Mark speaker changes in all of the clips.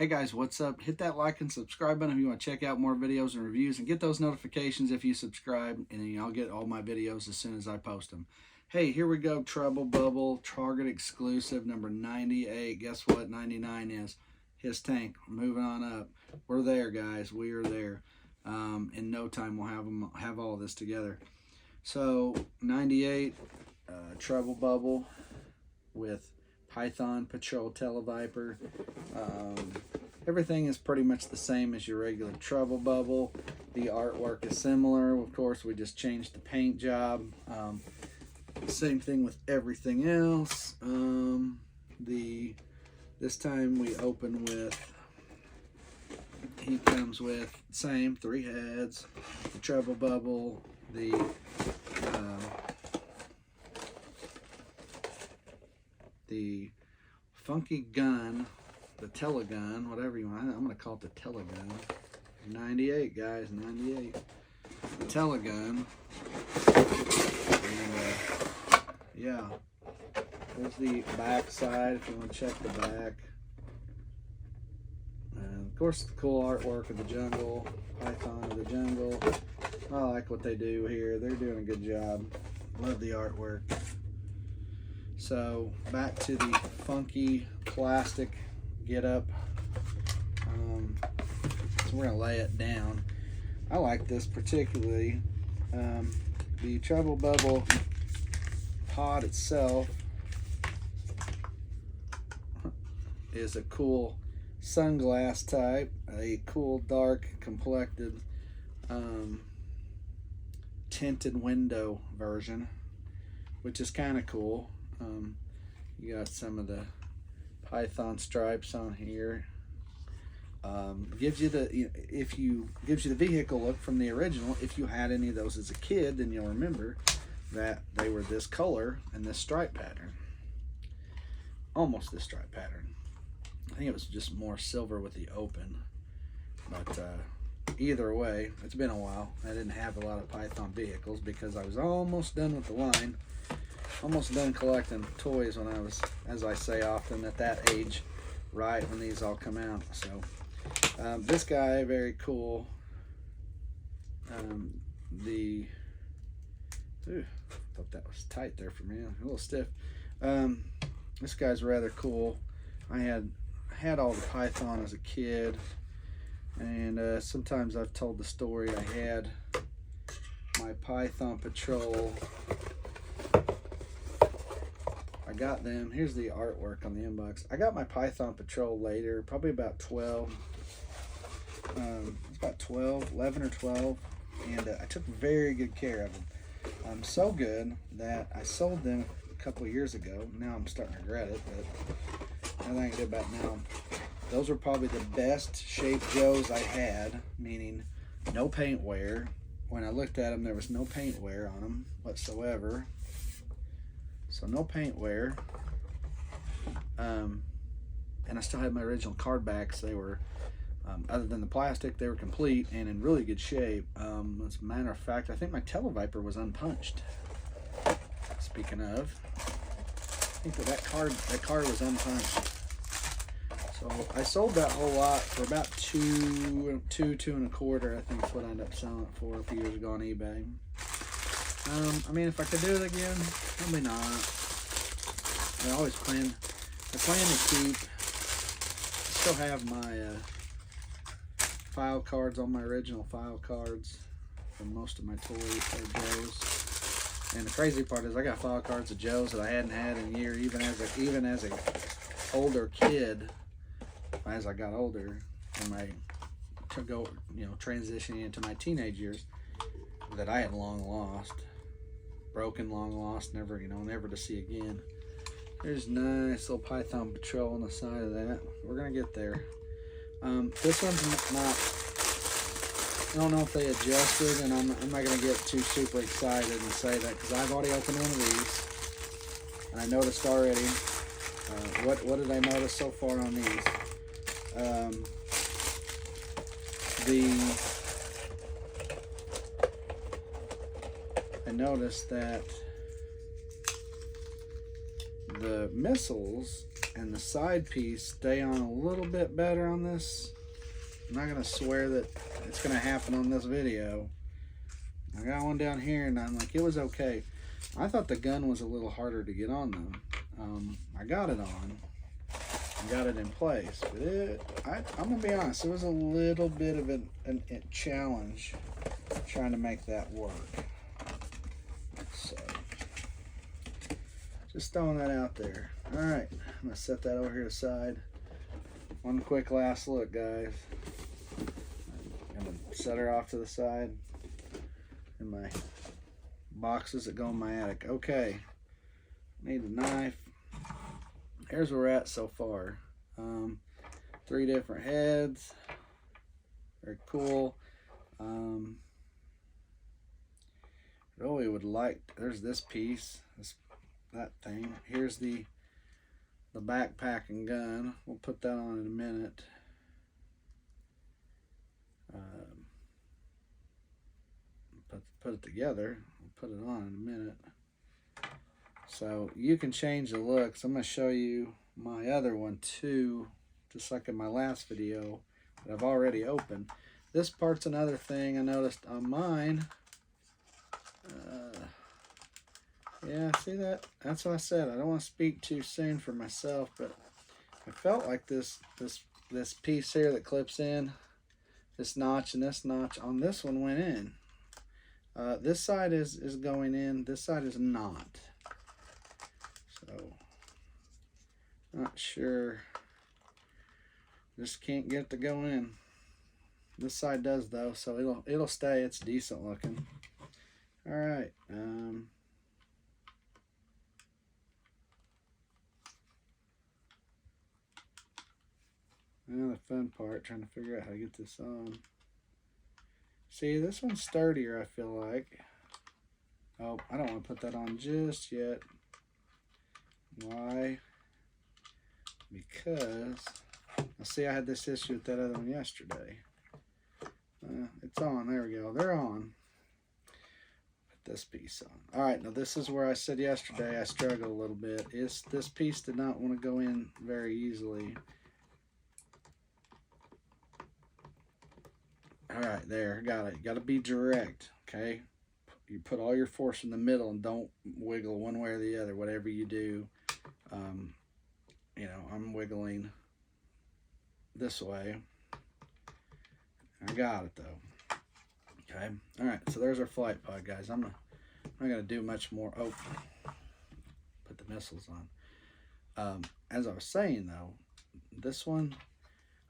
Speaker 1: Hey guys, what's up? Hit that like and subscribe button if you want to check out more videos and reviews, and get those notifications if you subscribe, and then I'll get all my videos as soon as I post them. Hey, here we go. Trubble Bubble, Target exclusive, number 98. Guess what 99 is? His tank. Moving on up. We're there, guys. We are there. In no time, we'll have all this together. So 98, Trubble Bubble with Python Patrol Tele-viper. Everything is pretty much the same as your regular Trubble Bubble. The artwork is similar. Of course, we just changed the paint job. Same thing with everything else. This time we open with, he comes with same 3 heads, the Trubble Bubble, the funky gun, the telegun, whatever you want. I'm going to call it the telegun. 98, guys, 98. The telegun. And, yeah. There's the back side if you want to check the back. And, of course, the cool artwork of the jungle. Python of the jungle. I like what they do here. They're doing a good job. Love the artwork. So back to the funky plastic get up. So we're gonna lay it down. I like this particularly. The Trubble Bubble pod itself is a cool sunglass type, a cool dark complected tinted window version, which is kind of cool. You got some of the Python stripes on here. Gives you the vehicle look from the original. If you had any of those as a kid, then you'll remember that they were this color and this stripe pattern. Almost this stripe pattern. I think it was just more silver with the open. But either way, it's been a while. I didn't have a lot of Python vehicles because I was almost done with the line. Almost done collecting toys when I was, as I say often, at that age, right when these all come out. So this guy, very cool. Thought that was tight there for me, a little stiff. This guy's rather cool. I had all the Python as a kid, and sometimes I've told the story. I had my Python Patrol. I got them. Here's the artwork on the inbox. I got my Python Patrol later, probably about 12. It's about 12, 11 or 12, and I took very good care of them. So good that I sold them a couple of years ago. Now I'm starting to regret it, but I think about now. Those were probably the best shaped Joes I had, meaning no paint wear. When I looked at them, there was no paint wear on them whatsoever. So no paint wear, and I still had my original card backs. They were, other than the plastic, they were complete and in really good shape. As a matter of fact, I think my Tele-viper was unpunched. Speaking of, I think that card was unpunched. So I sold that whole lot for about $2 and a quarter. I think is what I ended up selling it for a few years ago on eBay. I mean, if I could do it again, probably not. I plan to keep, still have my file cards, all my original file cards from most of my toys or Joes. And the crazy part is I got file cards of Joes that I hadn't had in a year, even as a older kid, as I got older, and transitioning into my teenage years, that I had long lost. Broken, long lost, never to see again. There's nice little Python Patrol on the side of that. We're gonna get there. This one's not, I don't know if they adjusted, and I'm not gonna get too super excited and say that because I've already opened one of these. And I noticed already. What did I notice so far on these? I noticed that the missiles and the side piece stay on a little bit better on this. I'm not going to swear that it's going to happen on this video. I got one down here and I'm like, it was okay. I thought the gun was a little harder to get on though. I got it on. I got it in place. But I'm going to be honest, it was a little bit of a challenge trying to make that work. So, just throwing that out there. Alright, I'm going to set that over here aside. One quick last look, guys. I'm going to set her off to the side. And my boxes that go in my attic. Okay, need a knife. Here's where we're at so far. 3 different heads. Very cool. Really would like, there's this piece, that thing. Here's the backpack and gun. We'll put that on in a minute. Put it together. We'll put it on in a minute. So you can change the looks. I'm going to show you my other one too, just like in my last video that I've already opened. This part's another thing I noticed on mine. Yeah, see that? That's what I said. I don't want to speak too soon for myself, but I felt like this piece here that clips in, this notch and this notch on this one went in. This side is going in. This side is not. So, not sure. Just can't get it to go in. This side does though, so it'll stay. It's decent looking. All right. Now the fun part, trying to figure out how to get this on. See, this one's sturdier, I feel like. Oh, I don't want to put that on just yet. Why? Because, see, I had this issue with that other one yesterday. It's on, there we go, they're on. Put this piece on. All right, now this is where I said yesterday I struggled a little bit. This piece did not want to go in very easily. All right, there, got it. Got to be direct, okay? You put all your force in the middle and don't wiggle one way or the other, whatever you do. You know, I'm wiggling this way. I got it, though. Okay, all right, so there's our flight pod, guys. I'm not going to do much more. Oh, put the missiles on. As I was saying, though, this one,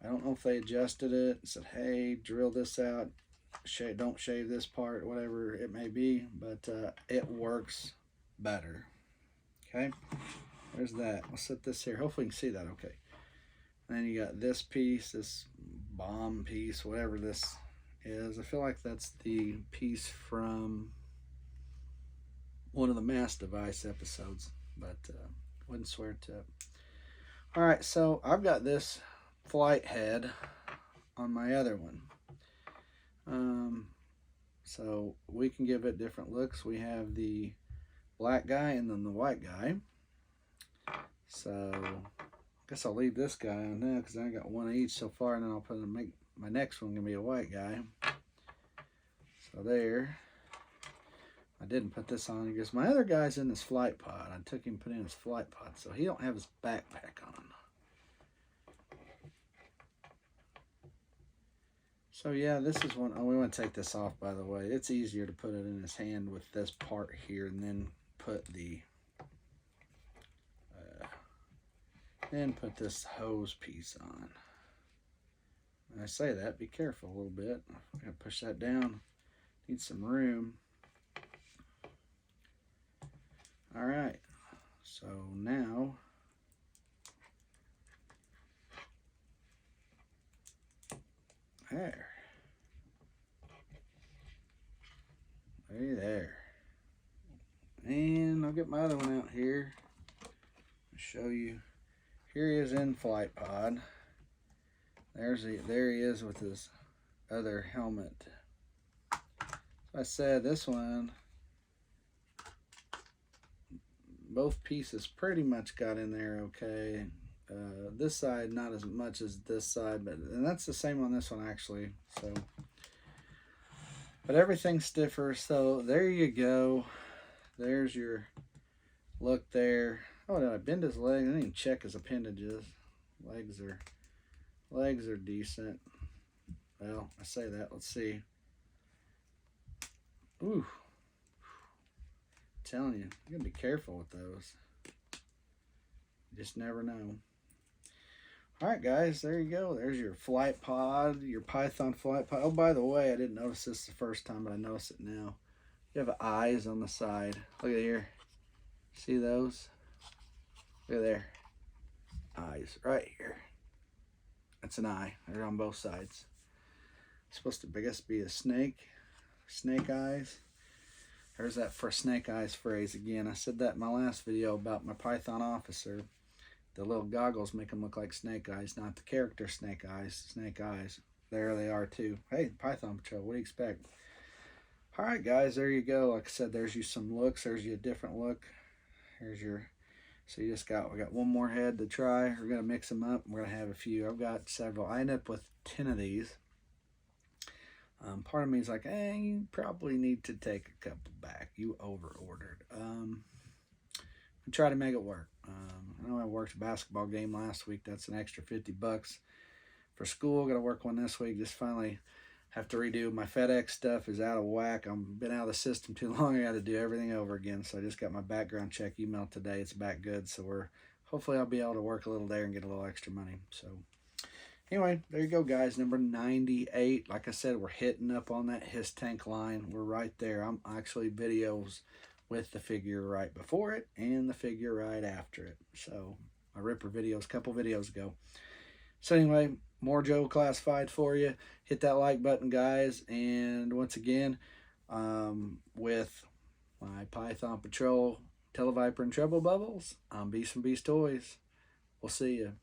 Speaker 1: I don't know if they adjusted it and said, hey, drill this out, don't shave this part, whatever it may be, but it works better. Okay, there's that. I'll set this here. Hopefully you can see that okay. And then you got this piece, this bomb piece, whatever this is. I feel like that's the piece from one of the Mass Device episodes, but wouldn't swear to it. All right, so I've got this flight head on my other one, so we can give it different looks. We have the black guy and then the white guy, so I guess I'll leave this guy on now because I got one of each so far, and then I'll make my next one gonna be a white guy. So there, I didn't put this on because my other guy's in his flight pod. I took him, put in his flight pod, so he don't have his backpack on. So yeah, this is one. Oh, we want to take this off, by the way. It's easier to put it in his hand with this part here and then put the this hose piece on. When I say that, be careful a little bit. I'm gonna push that down. Need some room. All right. So now there. Hey there. And I'll get my other one out here. I'll show you. Here he is in flight pod. There he is with his other helmet. So I said this one, both pieces pretty much got in there okay. This side not as much as this side, and that's the same on this one actually. So, but everything's stiffer. So there you go. There's your look there. Oh, did I bend his leg? I didn't even check his appendages. Legs are decent. Well, I say that. Let's see. Ooh. I'm telling you, you gotta be careful with those. You just never know. Alright guys, there you go. There's your flight pod, your Python flight pod. Oh, by the way, I didn't notice this the first time, but I noticed it now. You have eyes on the side. Look at here. See those? Look at there. Eyes right here. That's an eye. They're on both sides. It's supposed to, I guess, be a snake. Snake eyes. There's that for snake eyes phrase again. I said that in my last video about my Python officer. The little goggles make them look like snake eyes, not the character snake eyes. Snake eyes. There they are too. Hey, Python Patrol, what do you expect? Alright guys, there you go. Like I said, there's you some looks. There's you a different look. Here's your, so you just got, we got one more head to try. We're going to mix them up. We're going to have a few. I've got several. I end up with 10 of these. Part of me is like, you probably need to take a couple back. You over-ordered. I try to make it work. I know I worked a basketball game last week. That's an extra $50 for school. Got to work one this week. Just finally have to redo. My FedEx stuff is out of whack. I've been out of the system too long. I got to do everything over again. So I just got my background check email today. It's back good. So hopefully I'll be able to work a little there and get a little extra money. So anyway, there you go, guys. Number 98. Like I said, we're hitting up on that his tank line. We're right there. I'm actually videos with the figure right before it and the figure right after it. So my Ripper videos, a couple videos ago. So anyway, more Joe Classified for you. Hit that like button, guys. And once again, with my Python Patrol, Tele-viper, and Trubble Bubbles, I'm Beast from Beast Toys. We'll see you.